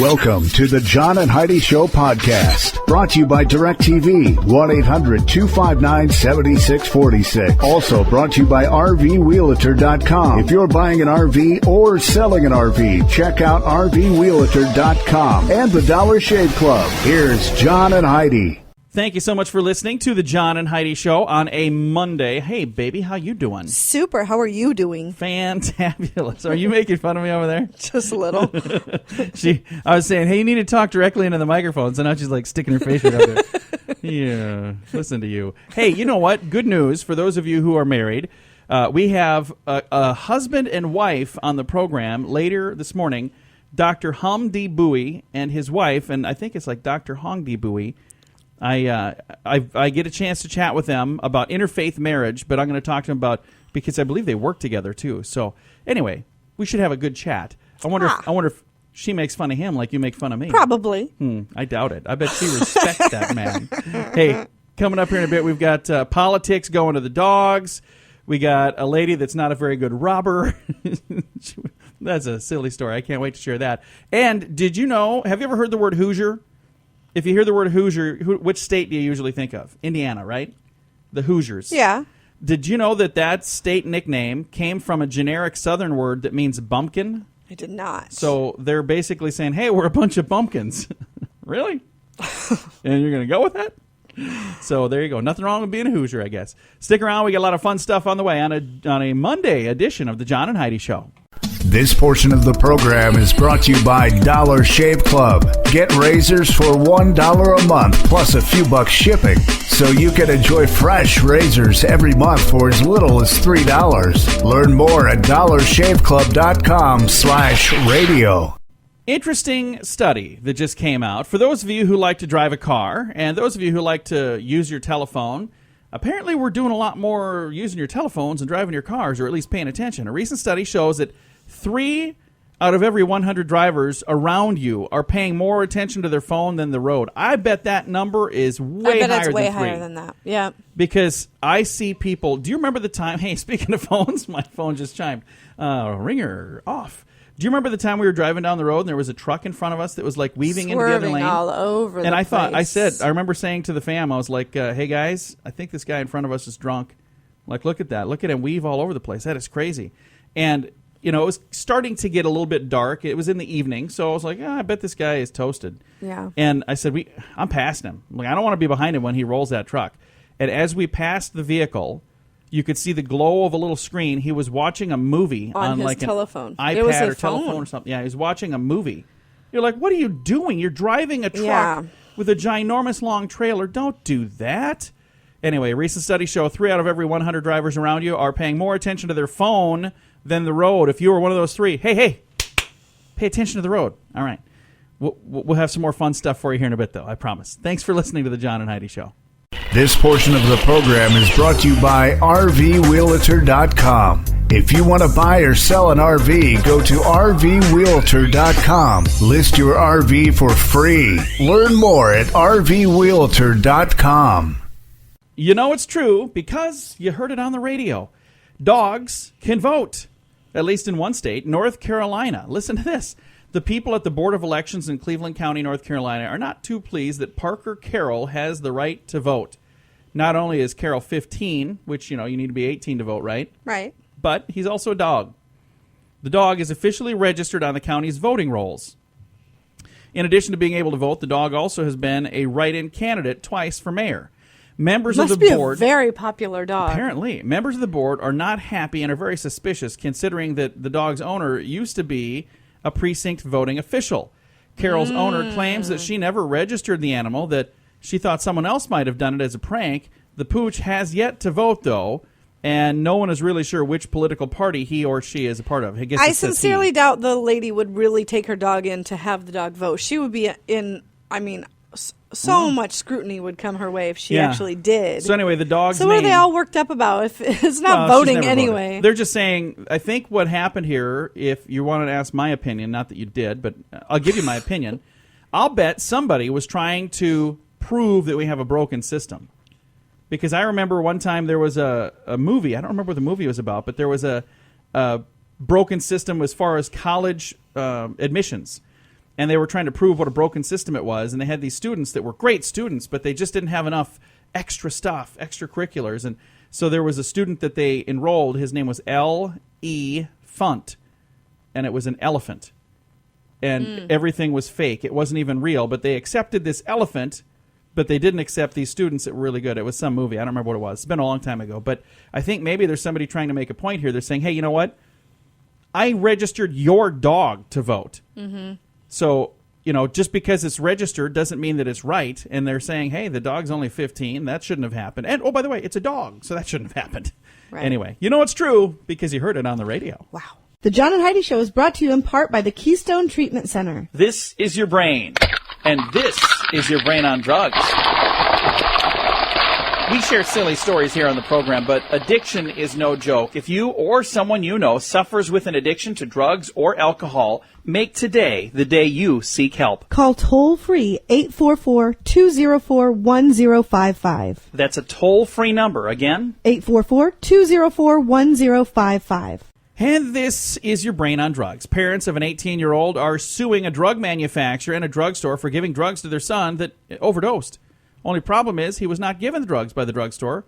Welcome to the John and Heidi Show podcast, brought to you by DirecTV, 1-800-259-7646. Also brought to you by RVRealtor.com. If you're buying an RV or selling an RV, check out RVRealtor.com and the Dollar Shave Club. Here's John and Heidi. Thank you so much for listening to the John and Heidi Show on a Monday. Hey, baby, how you doing? Super. How are you doing? Fantabulous. Are you making fun of me over there? Just a little. I was saying, hey, you need to talk directly into the microphone. So now she's like sticking her face right out there. Yeah, listen to you. Hey, you know what? Good news for those of you who are married. We have a husband and wife on the program later this morning, dr-humbui and his wife, and I think it's like dr-humbui. I get a chance to chat with them about interfaith marriage, but I'm going to talk to them about, because I believe they work together too. So anyway, we should have a good chat. I wonder if she makes fun of him like you make fun of me. Probably. I doubt it. I bet she respects that man. Hey, coming up here in a bit, we've got politics going to the dogs. We got a lady that's not a very good robber. That's a silly story. I can't wait to share that. And did you know, have you ever heard the word Hoosier? If you hear the word Hoosier, which state do you usually think of? Indiana, right? The Hoosiers. Yeah. Did you know that state nickname came from a generic Southern word that means bumpkin? I did not. So they're basically saying, hey, we're a bunch of bumpkins. Really? And you're going to go with that? So there you go. Nothing wrong with being a Hoosier, I guess. Stick around. We got a lot of fun stuff on the way on a Monday edition of the John and Heidi Show. This portion of the program is brought to you by Dollar Shave Club. Get razors for $1 a month plus a few bucks shipping, so you can enjoy fresh razors every month for as little as $3. Learn more at dollarshaveclub.com/radio. Interesting study that just came out. For those of you who like to drive a car and those of you who like to use your telephone, apparently we're doing a lot more using your telephones and driving your cars, or at least paying attention. A recent study shows that 3 out of every 100 drivers around you are paying more attention to their phone than the road. I bet that number is way higher than 3. I bet it's way higher than that. Yeah. Because I see people. Do you remember the time? Hey, speaking of phones, my phone just chimed. Ringer off. Do you remember the time we were driving down the road and there was a truck in front of us that was like weaving into the other lane? All over the place. I remember saying to the fam, I was like, hey guys, I think this guy in front of us is drunk. Like, look at that. Look at him weave all over the place. That is crazy. And, you know, it was starting to get a little bit dark. It was in the evening. So I was like, I bet this guy is toasted. Yeah. And I said, I'm passing him. I'm like, I don't want to be behind him when he rolls that truck. And as we passed the vehicle, you could see the glow of a little screen. He was watching a movie on his like telephone. An iPad or telephone or something. Yeah, he was watching a movie. You're like, what are you doing? You're driving a truck with a ginormous long trailer. Don't do that. Anyway, a recent study show 3 out of every 100 drivers around you are paying more attention to their phone than the road. If you were one of those 3, hey, pay attention to the road. All right. We'll have some more fun stuff for you here in a bit, though, I promise. Thanks for listening to the John and Heidi Show. This portion of the program is brought to you by RVRealtor.com. If you want to buy or sell an RV, go to RVRealtor.com. List your RV for free. Learn more at RVRealtor.com. You know it's true because you heard it on the radio. Dogs can vote, at least in one state, North Carolina. Listen to this. The people at the Board of Elections in Cleveland County, North Carolina, are not too pleased that Parker Carroll has the right to vote. Not only is Carroll 15, which, you need to be 18 to vote, right? Right. But he's also a dog. The dog is officially registered on the county's voting rolls. In addition to being able to vote, the dog also has been a write-in candidate twice for mayor. Members of the board, a very popular dog. Apparently, members of the board are not happy and are very suspicious, considering that the dog's owner used to be a precinct voting official. Carroll's owner claims that she never registered the animal, that she thought someone else might have done it as a prank. The pooch has yet to vote, though, and no one is really sure which political party he or she is a part of. I sincerely doubt the lady would really take her dog in to have the dog vote. She would be so much scrutiny would come her way if she actually did. So anyway, the dog's So what are they all worked up about if it's not voting anyway? Voted. They're just saying, I think what happened here, if you wanted to ask my opinion, not that you did, but I'll give you my opinion. I'll bet somebody was trying to prove that we have a broken system. Because I remember one time there was a movie, I don't remember what the movie was about, but there was a broken system as far as college admissions. and they were trying to prove what a broken system it was, and they had these students that were great students, but they just didn't have enough extra stuff, extracurriculars, and so there was a student that they enrolled. His name was L.E. Funt, and it was an elephant, and everything was fake. It wasn't even real, but they accepted this elephant, but they didn't accept these students that were really good. It was some movie. I don't remember what it was. It's been a long time ago, but I think maybe there's somebody trying to make a point here. They're saying, hey, you know what? I registered your dog to vote. Mm-hmm. So, just because it's registered doesn't mean that it's right. And they're saying, hey, the dog's only 15. That shouldn't have happened. And, oh, by the way, it's a dog, so that shouldn't have happened. Right. Anyway, it's true because you heard it on the radio. Wow. The John and Heidi Show is brought to you in part by the Keystone Treatment Center. This is your brain, and this is your brain on drugs. We share silly stories here on the program, but addiction is no joke. If you or someone you know suffers with an addiction to drugs or alcohol, make today the day you seek help. Call toll-free 844-204-1055. That's a toll-free number. Again? 844-204-1055. And this is your brain on drugs. Parents of an 18-year-old are suing a drug manufacturer and a drugstore for giving drugs to their son that overdosed. Only problem is he was not given the drugs by the drugstore,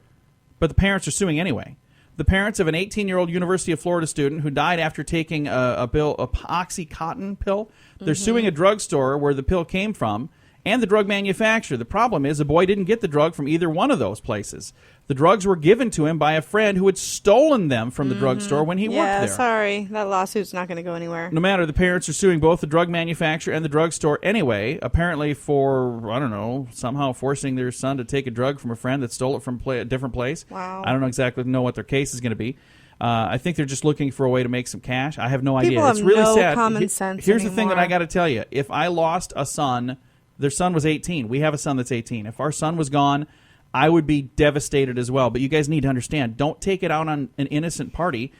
but the parents are suing anyway. The parents of an 18-year-old University of Florida student who died after taking a Oxycontin pill, they're suing a drugstore where the pill came from and the drug manufacturer. The problem is the boy didn't get the drug from either one of those places. The drugs were given to him by a friend who had stolen them from the drugstore when he worked there. Sorry. That lawsuit's not going to go anywhere. No matter, the parents are suing both the drug manufacturer and the drugstore anyway, apparently for, I don't know, somehow forcing their son to take a drug from a friend that stole it from a different place. Wow. I don't exactly know what their case is going to be. I think they're just looking for a way to make some cash. I have no People idea. have it's really no sad. common sense Here's the thing that anymore. I got to tell you. If I lost a son, their son was 18. We have a son that's 18. If our son was gone, I would be devastated as well. But you guys need to understand, don't take it out on an innocent party.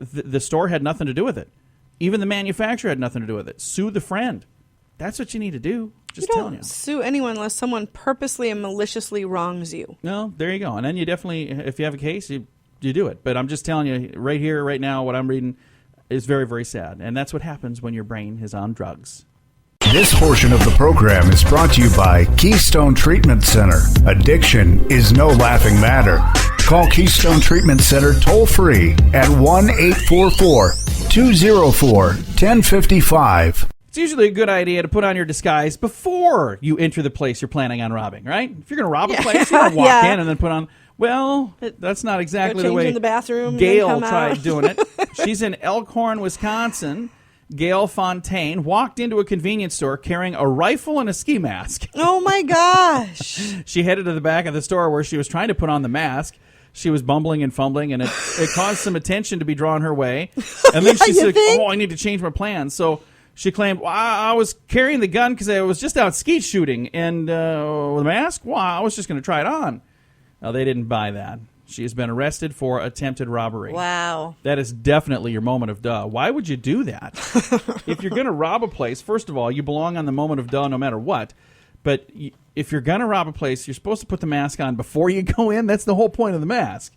The store had nothing to do with it. Even the manufacturer had nothing to do with it. Sue the friend. That's what you need to do. Just telling you. Don't sue anyone unless someone purposely and maliciously wrongs you. No, there you go. And then you definitely, if you have a case, you do it. But I'm just telling you, right here, right now, what I'm reading is very, very sad. And that's what happens when your brain is on drugs. This portion of the program is brought to you by Keystone Treatment Center. Addiction is no laughing matter. Call Keystone Treatment Center toll-free at 1-844-204-1055. It's usually a good idea to put on your disguise before you enter the place you're planning on robbing, right? If you're going to rob a place, you don't walk in and then put on, well, that's not exactly the way in the bathroom, Gail tried doing it. She's in Elkhorn, Wisconsin. Gail Fontaine walked into a convenience store carrying a rifle and a ski mask. Oh, my gosh. She headed to the back of the store where she was trying to put on the mask. She was bumbling and fumbling, and it caused some attention to be drawn her way. And then she said, I need to change my plans. So she claimed, well, I was carrying the gun because I was just out skeet shooting. And with a mask? Well, I was just going to try it on. No, they didn't buy that. She has been arrested for attempted robbery. Wow. That is definitely your moment of duh. Why would you do that? If you're going to rob a place, first of all, you belong on the moment of duh no matter what. But if you're going to rob a place, you're supposed to put the mask on before you go in. That's the whole point of the mask.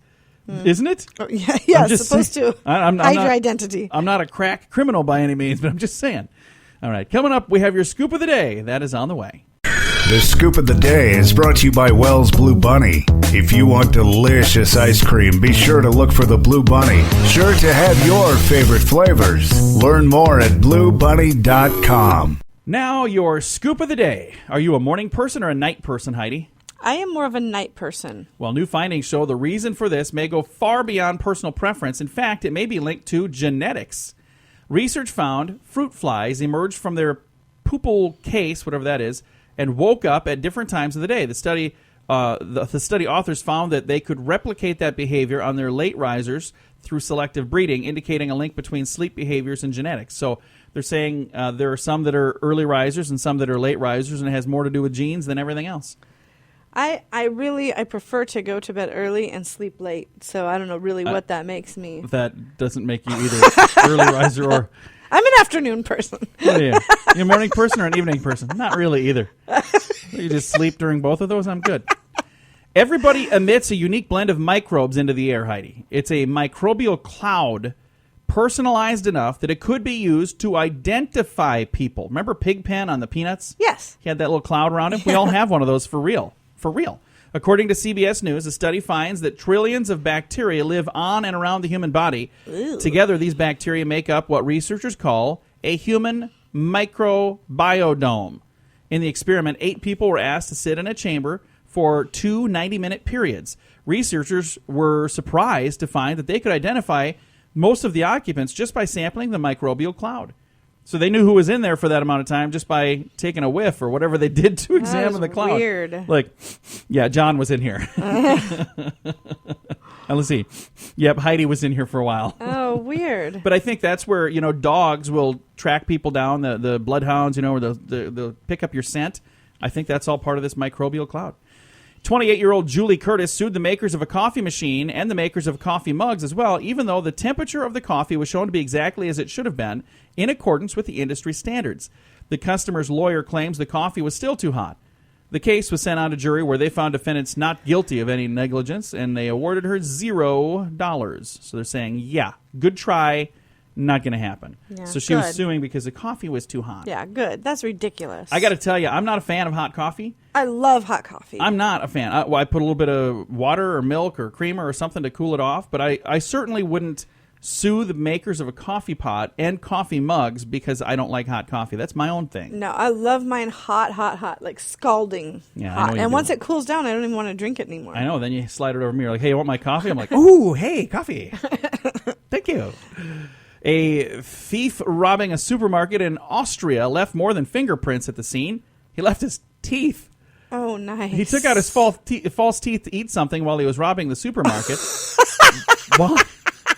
Isn't it? Oh, yeah, it's supposed to hide your identity. I'm not a crack criminal by any means, but I'm just saying. All right, coming up, we have your scoop of the day. That is on the way. The Scoop of the Day is brought to you by Wells Blue Bunny. If you want delicious ice cream, be sure to look for the Blue Bunny. Sure to have your favorite flavors. Learn more at bluebunny.com. Now, your scoop of the day. Are you a morning person or a night person, Heidi? I am more of a night person. Well, new findings show the reason for this may go far beyond personal preference. In fact, it may be linked to genetics. Research found fruit flies emerged from their pupal case, whatever that is, and woke up at different times of the day. The study authors found that they could replicate that behavior on their late risers through selective breeding, indicating a link between sleep behaviors and genetics. So they're saying there are some that are early risers and some that are late risers, and it has more to do with genes than everything else. I prefer to go to bed early and sleep late, so I don't know really what that makes me. That doesn't make you either early riser or... I'm an afternoon person. What are you? You a morning person or an evening person? Not really either. You just sleep during both of those? I'm good. Everybody emits a unique blend of microbes into the air, Heidi. It's a microbial cloud personalized enough that it could be used to identify people. Remember Pigpen on the Peanuts? Yes. He had that little cloud around him. We all have one of those for real. For real. According to CBS News, a study finds that trillions of bacteria live on and around the human body. Ew. Together, these bacteria make up what researchers call a human microbiome. In the experiment, 8 people were asked to sit in a chamber for 2 90-minute periods. Researchers were surprised to find that they could identify most of the occupants just by sampling the microbial cloud. So they knew who was in there for that amount of time just by taking a whiff or whatever they did to examine the cloud. Weird. Like, yeah, John was in here. And let's see. Yep, Heidi was in here for a while. Oh, weird. But I think that's where, dogs will track people down, the bloodhounds, or they'll pick up your scent. I think that's all part of this microbial cloud. 28-year-old Julie Curtis sued the makers of a coffee machine and the makers of coffee mugs as well, even though the temperature of the coffee was shown to be exactly as it should have been, in accordance with the industry standards. The customer's lawyer claims the coffee was still too hot. The case was sent on to jury where they found defendants not guilty of any negligence, and they awarded her $0. So they're saying, yeah, good try, not going to happen. Yeah, so she was good. suing because the coffee was too hot. Yeah, good. That's ridiculous. I got to tell you, I'm not a fan of hot coffee. I love hot coffee. I'm not a fan. I put a little bit of water or milk or creamer or something to cool it off, but I certainly wouldn't sue the makers of a coffee pot and coffee mugs because I don't like hot coffee. That's my own thing. No, I love mine hot, like scalding Yeah, I hot. know you And do. once it cools down, I don't even want to drink it anymore. I know. Then you slide it over me. You're like, hey, you want my coffee? I'm like, ooh, hey, coffee. Thank you. A thief robbing a supermarket in Austria left more than fingerprints at the scene. He left his teeth. Oh, nice. He took out his false teeth to eat something while he was robbing the supermarket. Well,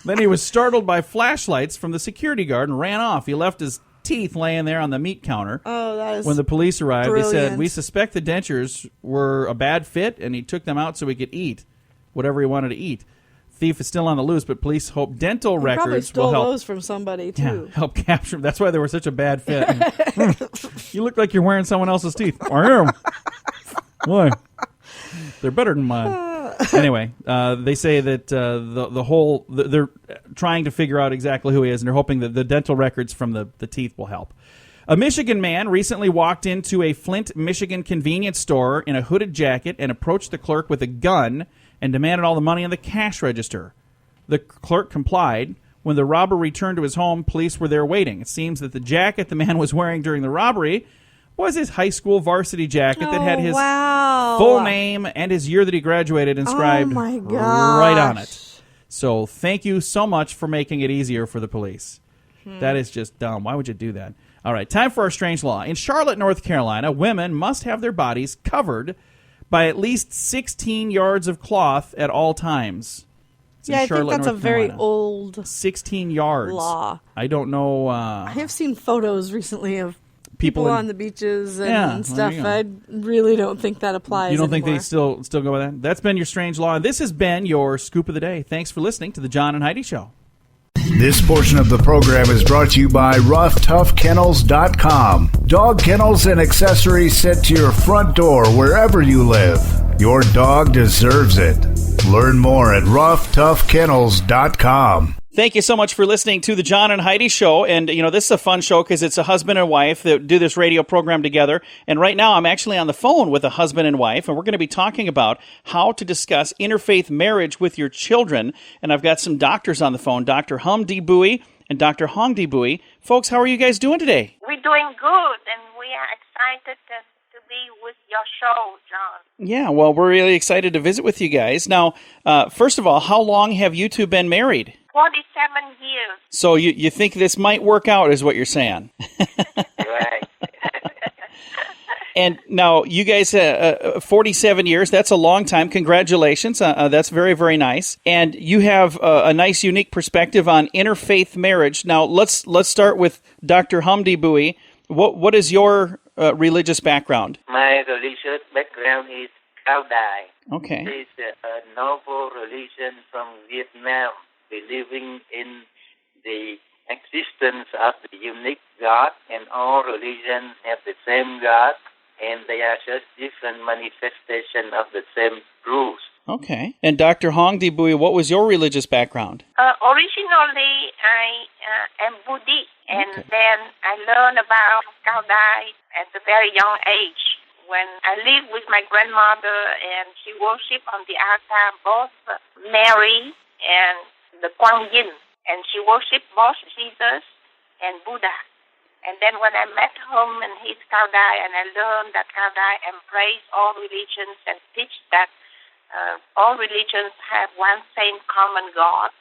then he was startled by flashlights from the security guard and ran off. He left his teeth laying there on the meat counter. Oh, that is When the police arrived, they said, brilliant. we suspect the dentures were a bad fit, and he took them out so he could eat whatever he wanted to eat. Thief is still on the loose, but police hope dental He probably records stole will help. those from somebody, too. Help capture them. That's why they were such a bad fit. You look like you're wearing someone else's teeth. I am. Why? They're better than mine. Anyway, they say that they're trying to figure out exactly who he is, and they're hoping that the dental records from the teeth will help. A Michigan man recently walked into a Flint, Michigan convenience store in a hooded jacket and approached the clerk with a gun and demanded all the money in the cash register. The clerk complied. When the robber returned to his home, police were there waiting. It seems that the jacket the man was wearing during the robbery was his high school varsity jacket that had his full name and his year that he graduated inscribed my right on gosh. it. So thank you so much for making it easier for the police. That is just dumb. Why would you do that? All right, time for our strange law. In Charlotte, North Carolina, women must have their bodies covered by at least 16 yards of cloth at all times. It's in Yeah, I think Charlotte, that's a North very Carolina. old 16 yards. law. I don't know. I have seen photos recently of People people in- on the beaches Yeah, and there stuff. you go. I really don't think that applies You don't think anymore. they still go with that? That's been your strange law. This has been your scoop of the day. Thanks for listening to the John and Heidi Show. This portion of the program is brought to you by RoughToughKennels.com. Dog kennels and accessories sent to your front door wherever you live. Your dog deserves it. Learn more at RoughToughKennels.com. Thank you so much for listening to the John and Heidi Show. And, this is a fun show because it's a husband and wife that do this radio program together. And right now I'm actually on the phone with a husband and wife, and we're going to be talking about how to discuss interfaith marriage with your children. And I've got some doctors on the phone, dr-humbui and dr-humbui. Folks, how are you guys doing today? We're doing good, and we are excited to be with your show, John. Yeah, well, we're really excited to visit with you guys. Now, first of all, how long have you two been married? 47 years. So you think this might work out, is what you're saying? Right. And now, you guys, 47 years, that's a long time. Congratulations. That's very, very nice. And you have a nice, unique perspective on interfaith marriage. Now, let's start with dr-humbui. What is your religious background? My religious background is Cao Dai. Okay. It's a noble religion from Vietnam, believing in the existence of the unique God, and all religions have the same God, and they are just different manifestations of the same rules. Okay. And Dr. HumbUi, what was your religious background? Originally, I am Buddhist, and then I learned about Cao Dai at a very young age. When I lived with my grandmother, and she worshipped on the altar both Mary and the Kuan Yin, and she worshipped both Jesus and Buddha. And then when I met him in his Cao Dai, and I learned that Cao Dai embraced all religions and teach that all religions have one same common God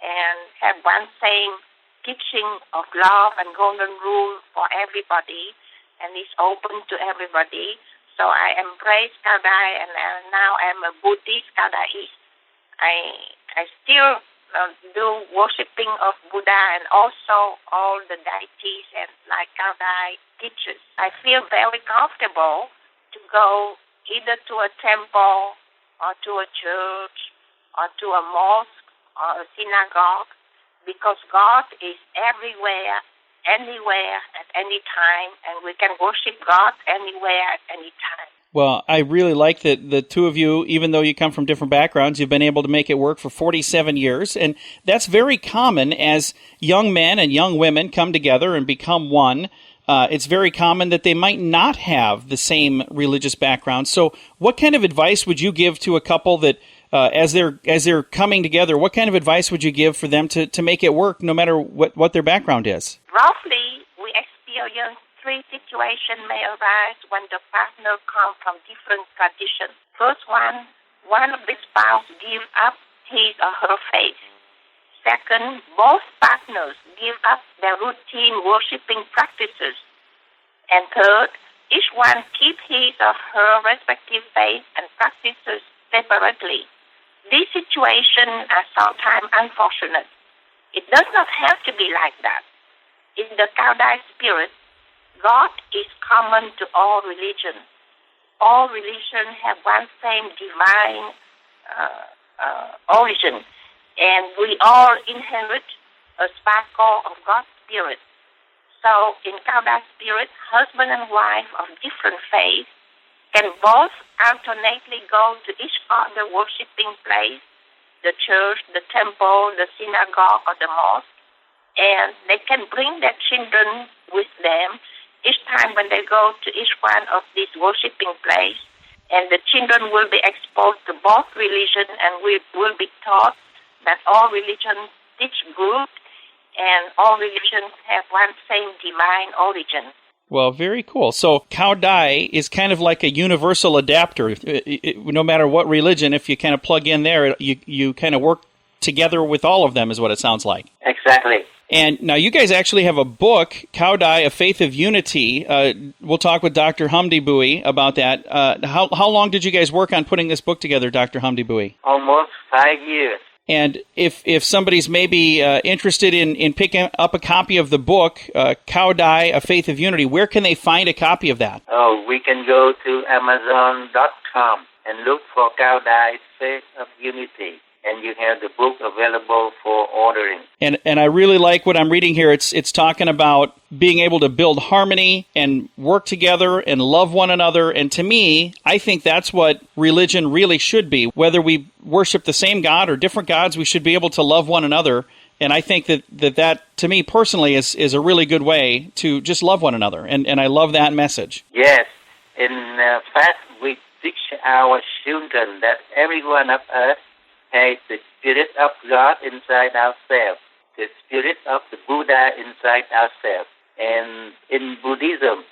and have one same teaching of love and golden rule for everybody, and is open to everybody. So I embrace Cao Dai, and now I'm a Buddhist Cao Daist. I still do worshipping of Buddha and also all the deities and like Cao Dai teaches. I feel very comfortable to go either to a temple or to a church or to a mosque or a synagogue, because God is everywhere, anywhere, at any time, and we can worship God anywhere, at any time. Well, I really like that the two of you, even though you come from different backgrounds, you've been able to make it work for 47 years. And that's very common as young men and young women come together and become one. It's very common that they might not have the same religious background. So what kind of advice would you give to a couple that, as they're coming together, what kind of advice would you give for them to make it work no matter what their background is? Roughly, we experience three situations may arise when the partner comes from different traditions. First one of the spouse gives up his or her faith. Second, both partners give up their routine worshiping practices. And third, each one keeps his or her respective faith and practices separately. These situations are sometimes unfortunate. It does not have to be like that. In the Cao Dai spirit, God is common to all religions. All religions have one same divine origin, and we all inherit a sparkle of God's spirit. So in Cao Dai spirit, husband and wife of different faiths can both alternately go to each other worshiping place, the church, the temple, the synagogue, or the mosque, and they can bring their children with them each time when they go to each one of these worshiping places, and the children will be exposed to both religions, and we will be taught that all religions teach good, and all religions have one same divine origin. Well, very cool. So Cao Dai is kind of like a universal adapter. No matter what religion, if you kind of plug in there, you kind of work together with all of them, is what it sounds like. Exactly. And now you guys actually have a book, Cao Dai, A Faith of Unity. We'll talk with Dr. HumbUi about that. How long did you guys work on putting this book together, Dr. HumbUi? Almost 5 years. And if somebody's maybe interested in picking up a copy of the book, Cao Dai, A Faith of Unity, where can they find a copy of that? Oh, we can go to Amazon.com and look for Cao Dai, Faith of Unity, and you have the book available for ordering. And I really like what I'm reading here. It's talking about being able to build harmony and work together and love one another. And to me, I think that's what religion really should be. Whether we worship the same God or different gods, we should be able to love one another. And I think that to me personally is a really good way to just love one another. And I love that message. Yes. In fact, we teach our children that every one of us has the Spirit of God inside ourselves, the Spirit of the Buddha inside ourselves. And in Buddhism,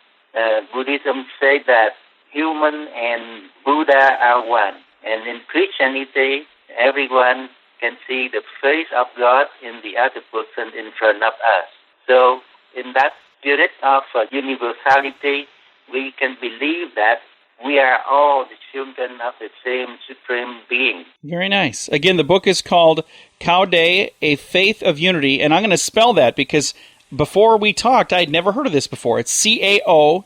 Buddhism says that human and Buddha are one. And in Christianity, everyone can see the face of God in the other person in front of us. So in that spirit of universality, we can believe that we are all the children of the same Supreme Being. Very nice. Again, the book is called Cao Dai, A Faith of Unity. And I'm going to spell that because before we talked, I'd never heard of this before. It's Caodai,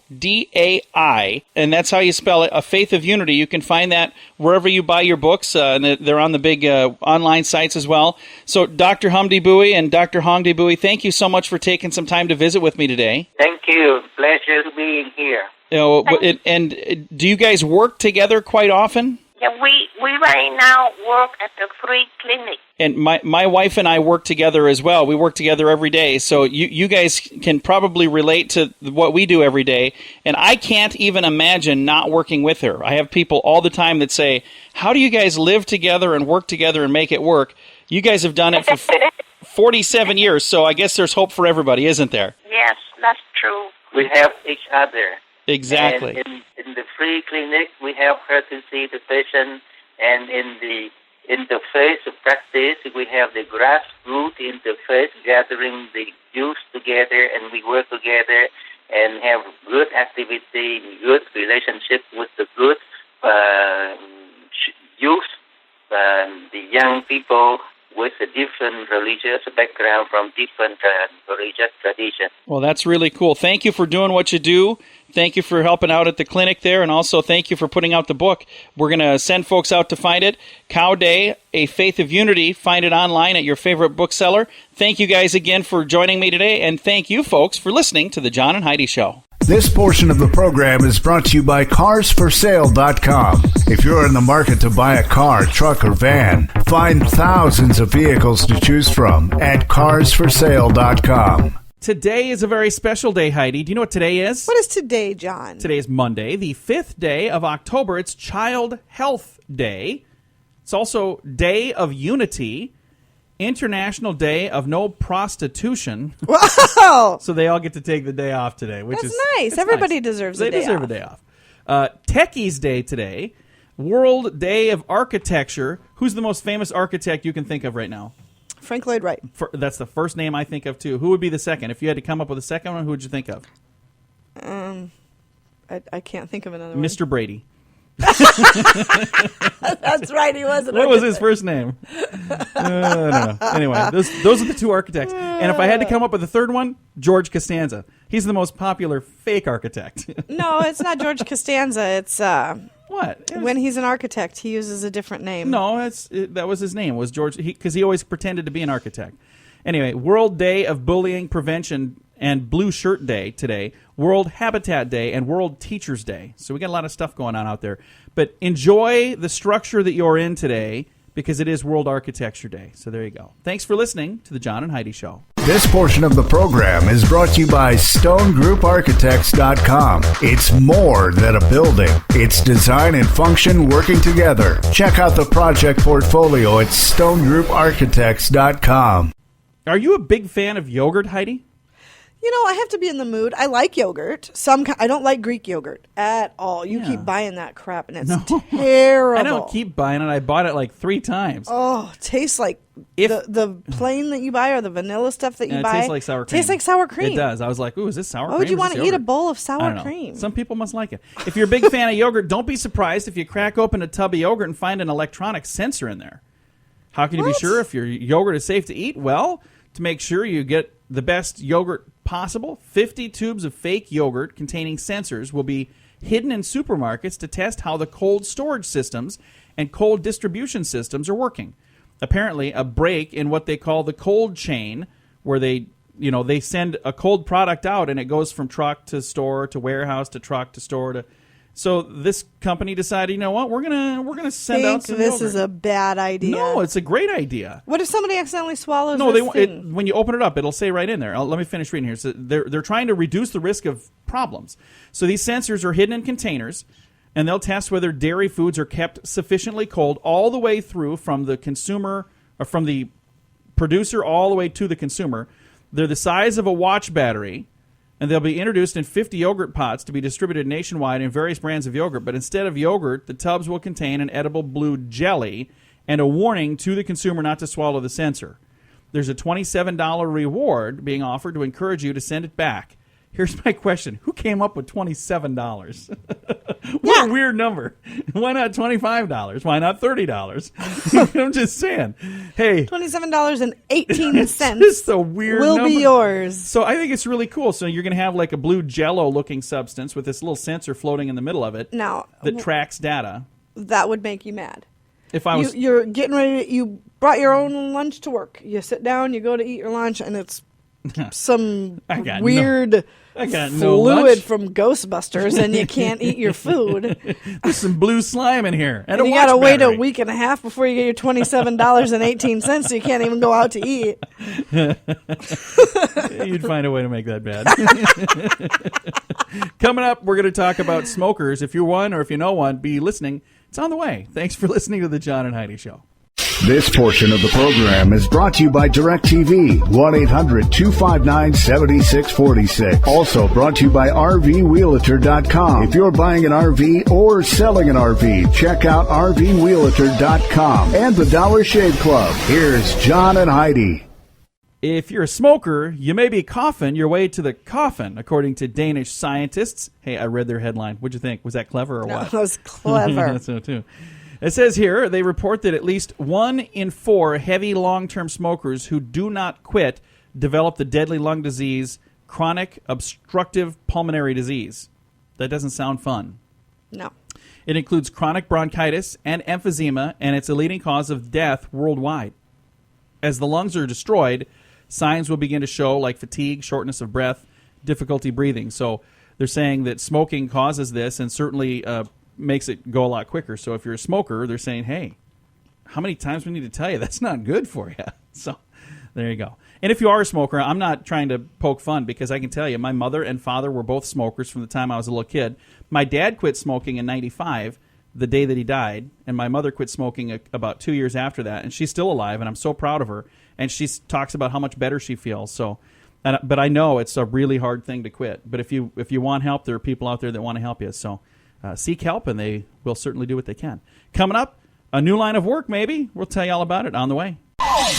and that's how you spell it, A Faith of Unity. You can find that wherever you buy your books, and they're on the big online sites as well. So Dr. HumbUi and Dr. HumbUi, thank you so much for taking some time to visit with me today. Thank you. Pleasure being here. And do you guys work together quite often? Yeah, we right now work at the free clinic. And my wife and I work together as well. We work together every day. So you guys can probably relate to what we do every day. And I can't even imagine not working with her. I have people all the time that say, how do you guys live together and work together and make it work? You guys have done it for 47 years, so I guess there's hope for everybody, isn't there? Yes, that's true. We help each other. Exactly. And in the free clinic, we help her to see the patient, and in the interface of practice, we have the grassroots interface, gathering the youth together, and we work together and have good activity, good relationship with the good youth, the young people with a different religious background from different religious traditions. Well, that's really cool. Thank you for doing what you do. Thank you for helping out at the clinic there, and also thank you for putting out the book. We're going to send folks out to find it. Cow Day, A Faith of Unity. Find it online at your favorite bookseller. Thank you guys again for joining me today, and thank you folks for listening to The John and Heidi Show. This portion of the program is brought to you by carsforsale.com. If you're in the market to buy a car, truck, or van, find thousands of vehicles to choose from at carsforsale.com. Today is a very special day, Heidi. Do you know what today is? What is today, John? Today is Monday, the 5th day of October. It's Child Health Day. It's also Day of Unity, International Day of No Prostitution. Wow! So they all get to take the day off today, which That's is nice. it's Everybody nice. deserves They a day deserve off. a day off. Techies Day today, World Day of Architecture. Who's the most famous architect you can think of right now? Frank Lloyd Wright. That's the first name I think of, too. Who would be the second? If you had to come up with a second one, who would you think of? I can't think of another one. Mr. Brady. That's right, he was. What was his first name? I don't know. Anyway, those are the two architects. And if I had to come up with a third one, George Costanza. He's the most popular fake architect. No, it's not George Costanza. It's What? when he's an architect, he uses a different name. No, that was his name. Was George? Because he always pretended to be an architect. Anyway, World Day of Bullying Prevention and Blue Shirt Day today, World Habitat Day, and World Teachers Day. So we got a lot of stuff going on out there. But enjoy the structure that you're in today because it is World Architecture Day. So there you go. Thanks for listening to The John and Heidi Show. This portion of the program is brought to you by StoneGroupArchitects.com. It's more than a building. It's design and function working together. Check out the project portfolio at StoneGroupArchitects.com. Are you a big fan of yogurt, Heidi? You know, I have to be in the mood. I like yogurt. I don't like Greek yogurt at all. You keep buying that crap, and it's terrible. I don't keep buying it. I bought it like 3 times. Oh, it tastes like the plain that you buy or the vanilla stuff that you buy. It tastes like sour cream. Tastes like sour cream. It does. I was like, ooh, is this sour cream? Why would you Is want this to eat a yogurt? bowl of I sour don't know. cream? Some people must like it. If you're a big fan of yogurt, don't be surprised if you crack open a tub of yogurt and find an electronic sensor in there. How can you be sure if your yogurt is safe to eat? Well, to make sure you get the best yogurt possible, 50 tubes of fake yogurt containing sensors will be hidden in supermarkets to test how the cold storage systems and cold distribution systems are working. Apparently, a break in what they call the cold chain, where they send a cold product out and it goes from truck to store to warehouse to truck to store to. So this company decided, you know what, we're gonna send out some this yogurt. is a bad idea. No, it's a great idea. What if somebody accidentally swallows No, this thing? when you open it up, it'll say right in there. Let me finish reading here. So they're trying to reduce the risk of problems. So these sensors are hidden in containers, and they'll test whether dairy foods are kept sufficiently cold all the way through from the consumer or from the producer all the way to the consumer. They're the size of a watch battery, and they'll be introduced in 50 yogurt pots to be distributed nationwide in various brands of yogurt. But instead of yogurt, the tubs will contain an edible blue jelly and a warning to the consumer not to swallow the sensor. There's a $27 reward being offered to encourage you to send it back. Here's my question. Who came up with $27? What a weird number. Why not $25? Why not $30? I'm just saying. Hey. $27.18. It's just a weird will number. be yours. So I think it's really cool. So you're going to have like a blue Jell-O-looking substance with this little sensor floating in the middle of it Now, that tracks data. that would make you mad. If I was, You're getting ready. You brought your own lunch to work. You sit down. You go to eat your lunch, and it's some I got weird no fluid lunch. from Ghostbusters and you can't eat your food. There's some blue slime in here. And You got to wait a week and a half before you get your $27.18, so you can't even go out to eat. You'd find a way to make that bad. Coming up, we're going to talk about smokers. If you're one or if you know one, be listening. It's on the way. Thanks for listening to the John and Heidi Show. This portion of the program is brought to you by DirecTV, 1-800-259-7646. Also brought to you by RVWheelator.com. If you're buying an RV or selling an RV, check out RVWheelator.com and the Dollar Shave Club. Here's John and Heidi. If you're a smoker, you may be coughing your way to the coffin, according to Danish scientists. Hey, I read their headline. What'd you think? Was that clever or what? That was clever. That's so too. It says here, they report that at least 1 in 4 heavy long-term smokers who do not quit develop the deadly lung disease, chronic obstructive pulmonary disease. That doesn't sound fun. No. It includes chronic bronchitis and emphysema, and it's a leading cause of death worldwide. As the lungs are destroyed, signs will begin to show like fatigue, shortness of breath, difficulty breathing. So they're saying that smoking causes this and certainly makes it go a lot quicker. So if you're a smoker, they're saying, hey, how many times do we need to tell you that's not good for you? So there you go. And if you are a smoker, I'm not trying to poke fun because I can tell you my mother and father were both smokers from the time I was a little kid. My dad quit smoking in 95, the day that he died, and my mother quit smoking about 2 years after that, and she's still alive, and I'm so proud of her. And she talks about how much better she feels. So, but I know it's a really hard thing to quit. But if you want help, there are people out there that want to help you. So seek help, and they will certainly do what they can. Coming up, a new line of work, maybe. We'll tell you all about it on the way.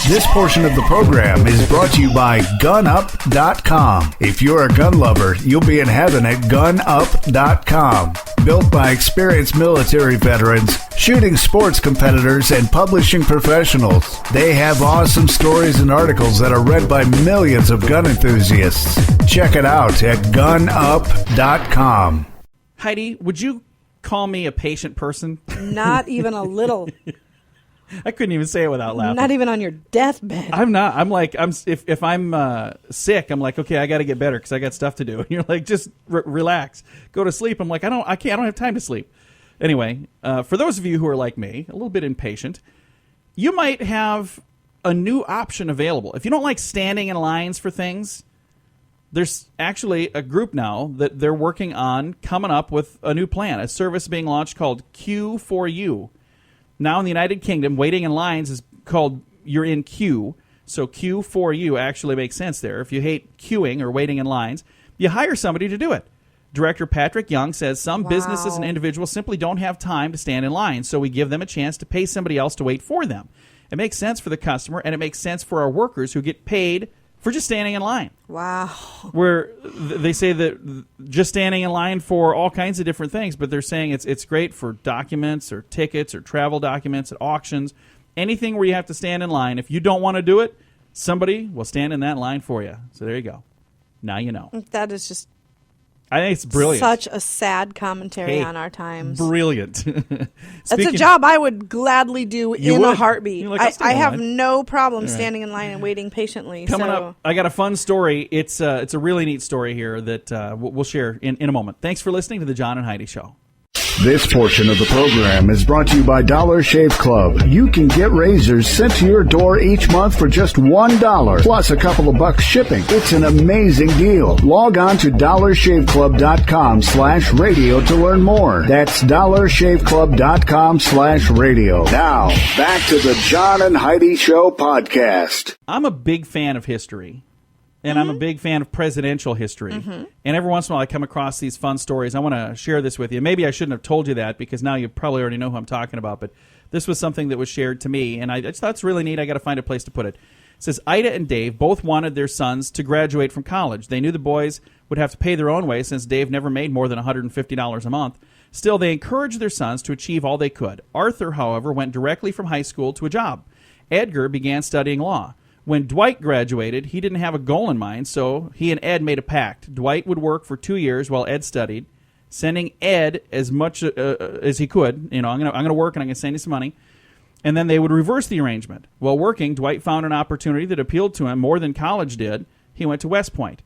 This portion of the program is brought to you by GunUp.com. If you're a gun lover, you'll be in heaven at GunUp.com. Built by experienced military veterans, shooting sports competitors, and publishing professionals. They have awesome stories and articles that are read by millions of gun enthusiasts. Check it out at GunUp.com. Heidi, would you call me a patient person? Not even a little. I couldn't even say it without laughing. Not even on your deathbed. I'm not. I'm like, if I'm sick, I'm like, okay, I got to get better because I got stuff to do. And you're like, just relax, go to sleep. I'm like, I don't have time to sleep. Anyway, for those of you who are like me, a little bit impatient, you might have a new option available. If you don't like standing in lines for things, there's actually a group now that they're working on coming up with a new plan, a service being launched called Q4U. Now in the United Kingdom, waiting in lines is called you're in queue. So Q4U actually makes sense there. If you hate queuing or waiting in lines, you hire somebody to do it. Director Patrick Young says some businesses and individuals simply don't have time to stand in line, so we give them a chance to pay somebody else to wait for them. It makes sense for the customer, and it makes sense for our workers who get paid for just standing in line. Wow. Where they say that just standing in line for all kinds of different things, but they're saying it's great for documents or tickets or travel documents at auctions, anything where you have to stand in line. If you don't want to do it, somebody will stand in that line for you. So there you go. Now you know. That is just I think it's brilliant. Such a sad commentary on our times. Brilliant. That's a job I would gladly do in a heartbeat. Like, I have no problem standing in line and waiting patiently. Coming up, I got a fun story. It's a really neat story here that we'll share in a moment. Thanks for listening to the John and Heidi Show. This portion of the program is brought to you by Dollar Shave Club. You can get razors sent to your door each month for just $1, plus a couple of bucks shipping. It's an amazing deal. Log on to dollarshaveclub.com/radio to learn more. That's dollarshaveclub.com/radio. Now, back to the John and Heidi Show podcast. I'm a big fan of history. And I'm a big fan of presidential history. And every once in a while I come across these fun stories. I want to share this with you. Maybe I shouldn't have told you that because now you probably already know who I'm talking about. But this was something that was shared to me, and I just thought it's really neat. I got to find a place to put it. It says, Ida and Dave both wanted their sons to graduate from college. They knew the boys would have to pay their own way since Dave never made more than $150 a month. Still, they encouraged their sons to achieve all they could. Arthur, however, went directly from high school to a job. Edgar began studying law. When Dwight graduated, he didn't have a goal in mind, so he and Ed made a pact. Dwight would work for 2 years while Ed studied, sending Ed as much as he could. You know, I'm gonna work and I'm gonna send you some money. And then they would reverse the arrangement. While working, Dwight found an opportunity that appealed to him more than college did. he went to West Point.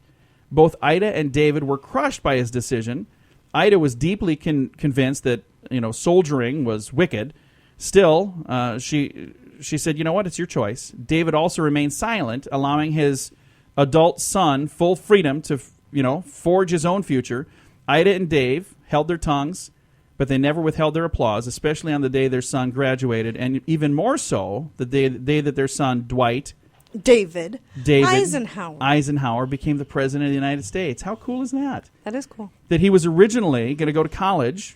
Both Ida and David were crushed by his decision. Ida was deeply convinced that, soldiering was wicked. Still, she said, you know what, it's your choice. David also remained silent, allowing his adult son full freedom to, forge his own future. Ida and Dave held their tongues, but they never withheld their applause, especially on the day their son graduated, and even more so the day that their son, David Eisenhower became the president of the United States. How cool is that? That is cool. That he was originally going to go to college,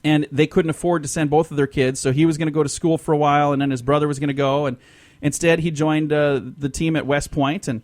and they couldn't afford to send both of their kids, so he was going to go to school for a while, and then his brother was going to go, and instead he joined the team at West Point and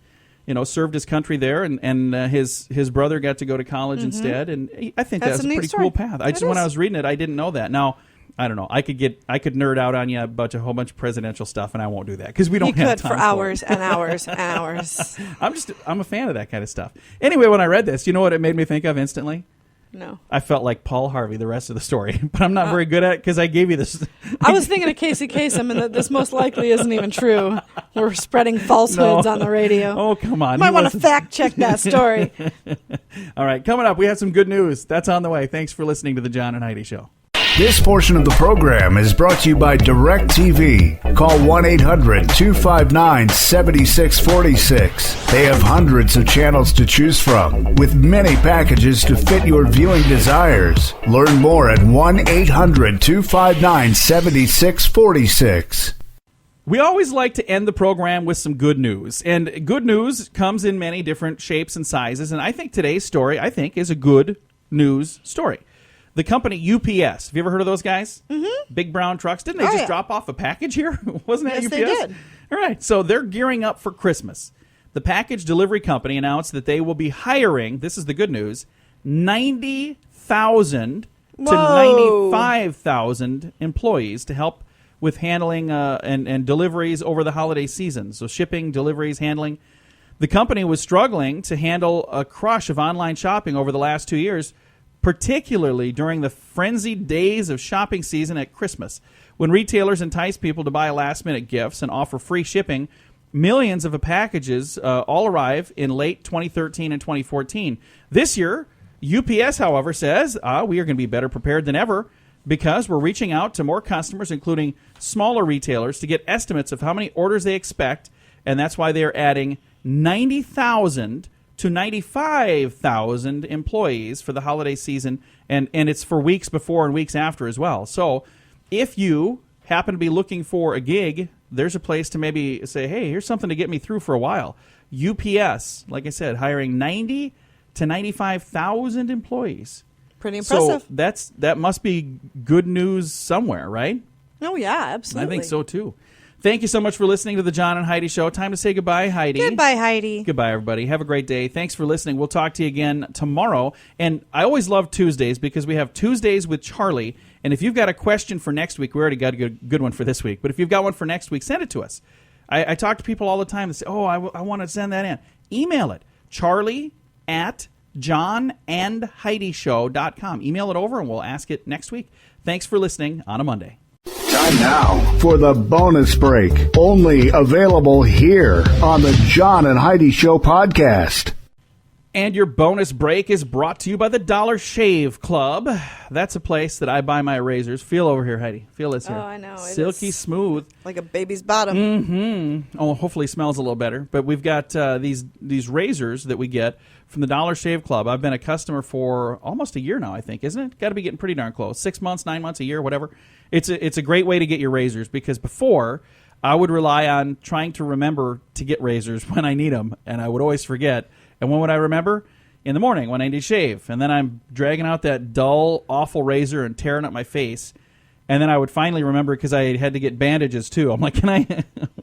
served his country there, and his brother got to go to college instead, and I think that's a pretty cool path. When I was reading it, I didn't know that. Now, I don't know. I could nerd out on you about a whole bunch of presidential stuff, and I won't do that because we don't have time for hours and hours and hours. I'm a fan of that kind of stuff. Anyway, when I read this, you know what it made me think of instantly? No. I felt like Paul Harvey the rest of the story, but I'm not very good at it because I gave you this. I was thinking of Casey Kasem, and that this most likely isn't even true. We're spreading falsehoods on the radio. Oh, come on. You might want to fact check that story. All right, coming up, we have some good news. That's on the way. Thanks for listening to The John and Heidi Show. This portion of the program is brought to you by DirecTV. Call 1-800-259-7646. They have hundreds of channels to choose from, with many packages to fit your viewing desires. Learn more at 1-800-259-7646. We always like to end the program with some good news, and good news comes in many different shapes and sizes, and I think today's story, is a good news story. The company UPS. Have you ever heard of those guys? Mm-hmm. Big brown trucks. Didn't they drop off a package here? Wasn't that UPS? Yes, they did. All right. So they're gearing up for Christmas. The package delivery company announced that they will be hiring, this is the good news, 90,000 to 95,000 employees to help with handling and deliveries over the holiday season. So shipping, deliveries, handling. The company was struggling to handle a crush of online shopping over the last 2 years, particularly during the frenzied days of shopping season at Christmas. When retailers entice people to buy last-minute gifts and offer free shipping, millions of packages all arrive in late 2013 and 2014. This year, UPS, however, says we are going to be better prepared than ever because we're reaching out to more customers, including smaller retailers, to get estimates of how many orders they expect, and that's why they are adding 90,000 to 95,000 employees for the holiday season, and it's for weeks before and weeks after as well. So if you happen to be looking for a gig, there's a place to maybe say, hey, here's something to get me through for a while. UPS, like I said, hiring 90 to 95,000 employees. Pretty impressive. So that must be good news somewhere, right? Oh, yeah, absolutely. I think so, too. Thank you so much for listening to the John and Heidi Show. Time to say goodbye, Heidi. Goodbye, Heidi. Goodbye, everybody. Have a great day. Thanks for listening. We'll talk to you again tomorrow. And I always love Tuesdays because we have Tuesdays with Charlie. And if you've got a question for next week, we already got a good one for this week. But if you've got one for next week, send it to us. I talk to people all the time that say, I want to send that in. Email it. Charlie@johnandheidishow.com. Email it over and we'll ask it next week. Thanks for listening on a Monday. Time now for the bonus break, only available here on the John and Heidi Show podcast. And your bonus break is brought to you by the Dollar Shave Club. That's a place that I buy my razors. Feel over here, Heidi. Feel this here. Oh, I know. Silky smooth. Like a baby's bottom. Mm-hmm. Oh, hopefully it smells a little better. But we've got these razors that we get from the Dollar Shave Club. I've been a customer for almost a year now, I think, isn't it? Got to be getting pretty darn close. 6 months, 9 months, a year, whatever. It's a great way to get your razors because before I would rely on trying to remember to get razors when I need them, and I would always forget. And when would I remember? In the morning when I need to shave. And then I'm dragging out that dull, awful razor and tearing up my face. And then I would finally remember because I had to get bandages too. I'm like, can I?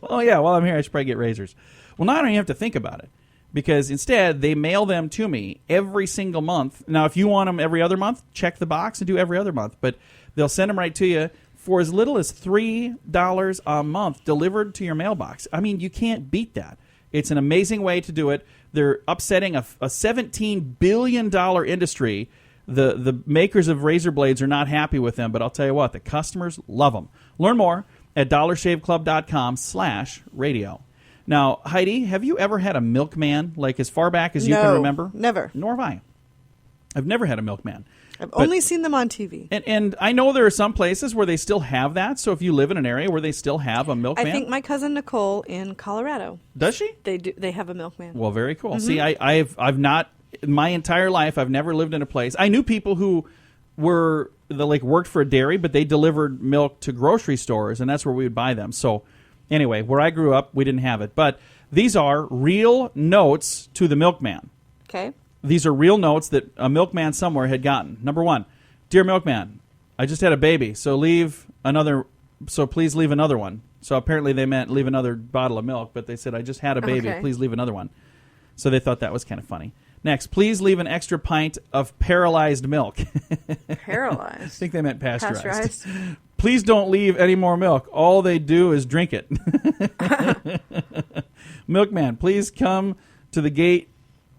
Oh, yeah, while I'm here, I should probably get razors. Well, now I don't even have to think about it because instead they mail them to me every single month. Now, if you want them every other month, check the box and do every other month. But they'll send them right to you for as little as $3 a month delivered to your mailbox. I mean, you can't beat that. It's an amazing way to do it. They're upsetting a $17 billion industry. The makers of razor blades are not happy with them, but I'll tell you what, the customers love them. Learn more at dollarshaveclub.com/radio. Now, Heidi, have you ever had a milkman, like as far back as you can remember? Never. Nor have I. I've never had a milkman. I've only seen them on TV. And I know there are some places where they still have that. So if you live in an area where they still have a milkman. I think my cousin Nicole in Colorado. Does she? They do. They have a milkman. Well, very cool. See, I've not, in my entire life, I've never lived in a place. I knew people who worked for a dairy, but they delivered milk to grocery stores, and that's where we would buy them. So anyway, where I grew up, we didn't have it. But these are real notes to the milkman. Okay. These are real notes that a milkman somewhere had gotten. Number 1, dear milkman, I just had a baby, so please leave another one. So apparently they meant leave another bottle of milk, but they said, I just had a baby, please leave another one. So they thought that was kind of funny. Next, please leave an extra pint of paralyzed milk. Paralyzed? I think they meant pasteurized. Please don't leave any more milk. All they do is drink it. Milkman, please come to the gate.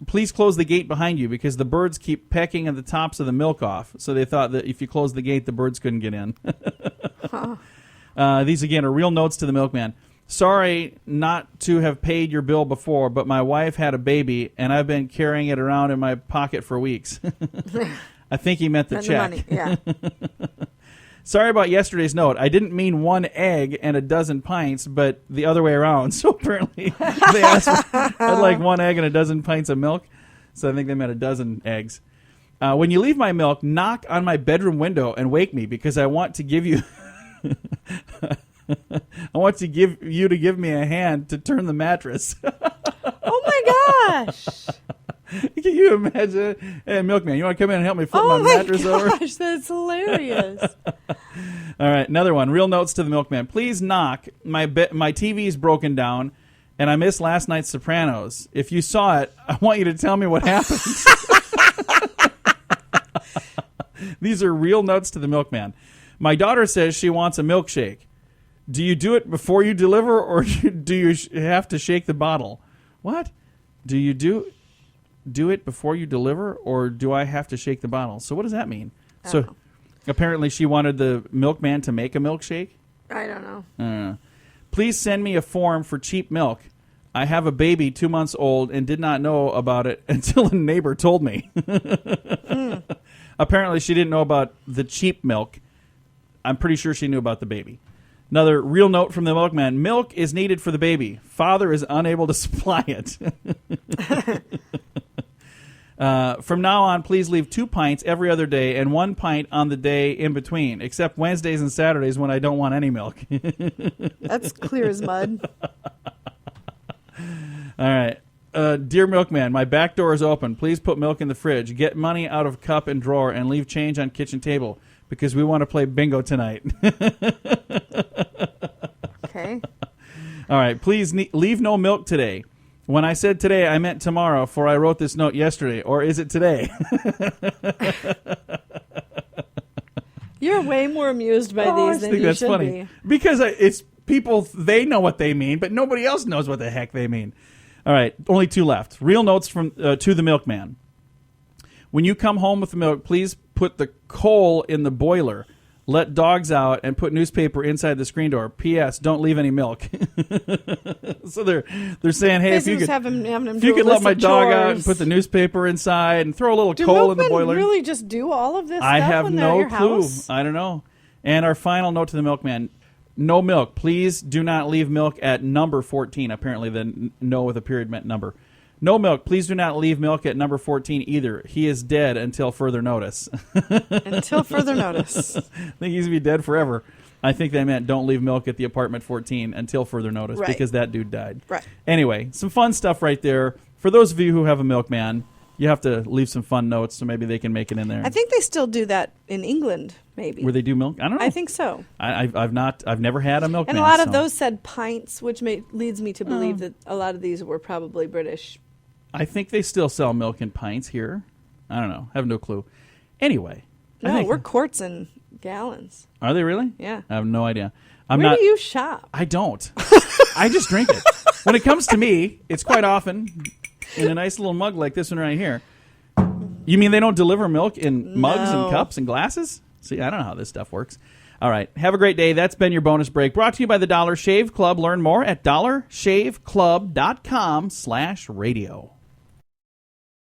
Please close the gate behind you because the birds keep pecking at the tops of the milk off. So they thought that if you closed the gate, the birds couldn't get in. These, again, are real notes to the milkman. Sorry not to have paid your bill before, but my wife had a baby, and I've been carrying it around in my pocket for weeks. I think he meant the check. The money. Yeah. Sorry about yesterday's note. I didn't mean 1 egg and a dozen pints, but the other way around. So apparently they asked for like 1 egg and a dozen pints of milk. So I think they meant a dozen eggs. When you leave my milk, knock on my bedroom window and wake me because I want to give you... I want to give me a hand to turn the mattress. Oh my gosh! Can you imagine? Hey, milkman, you want to come in and help me flip my mattress over? Oh my gosh, that's hilarious! All right, another one. Real notes to the milkman. Please knock. My TV's broken down, and I missed last night's Sopranos. If you saw it, I want you to tell me what happened. These are real notes to the milkman. My daughter says she wants a milkshake. Do you do it before you deliver, or do you have to shake the bottle? What? Do you do it before you deliver, or do I have to shake the bottle? So what does that mean? So apparently she wanted the milkman to make a milkshake? I don't know. Please send me a form for cheap milk. I have a baby 2 months old and did not know about it until a neighbor told me. Apparently she didn't know about the cheap milk. I'm pretty sure she knew about the baby. Another real note from the milkman. Milk is needed for the baby. Father is unable to supply it. From now on, please leave 2 pints every other day and 1 pint on the day in between, except Wednesdays and Saturdays when I don't want any milk. That's clear as mud. All right. Dear milkman, my back door is open. Please put milk in the fridge. Get money out of cup and drawer and leave change on kitchen table because we want to play bingo tonight. Okay. All right. Please leave no milk today. When I said today, I meant tomorrow, for I wrote this note yesterday. Or is it today? You're way more amused by these than you should be. Because it's people, they know what they mean, but nobody else knows what the heck they mean. All right, only 2 left. Real notes from to the milkman. When you come home with the milk, please put the coal in the boiler. Let dogs out and put newspaper inside the screen door. P.S. Don't leave any milk. So they're saying, hey, if you could let my dog out and put the newspaper inside and throw a little coal in the boiler. Do milkmen really just do all of this I stuff have when they're at no your clue. house? I don't know. And our final note to the milkman. No milk. Please do not leave milk at number 14. Apparently the no with a period meant number. No milk. Please do not leave milk at number 14 either. He is dead until further notice. Until further notice. I think he's going to be dead forever. I think they meant don't leave milk at the apartment 14 until further notice because that dude died. Right. Anyway, some fun stuff right there. For those of you who have a milkman, you have to leave some fun notes so maybe they can make it in there. I think they still do that in England, maybe. Where they do milk? I don't know. I think so. I've never had a milkman. And a lot of those said pints, which leads me to believe that a lot of these were probably British. I think they still sell milk in pints here. I don't know. I have no clue. Anyway. No, we're quarts and gallons. Are they really? Yeah. I have no idea. Where do you shop? I don't. I just drink it. When it comes to me, it's quite often in a nice little mug like this one right here. You mean they don't deliver milk in mugs and cups and glasses? See, I don't know how this stuff works. All right. Have a great day. That's been your bonus break, brought to you by the Dollar Shave Club. Learn more at dollarshaveclub.com/radio.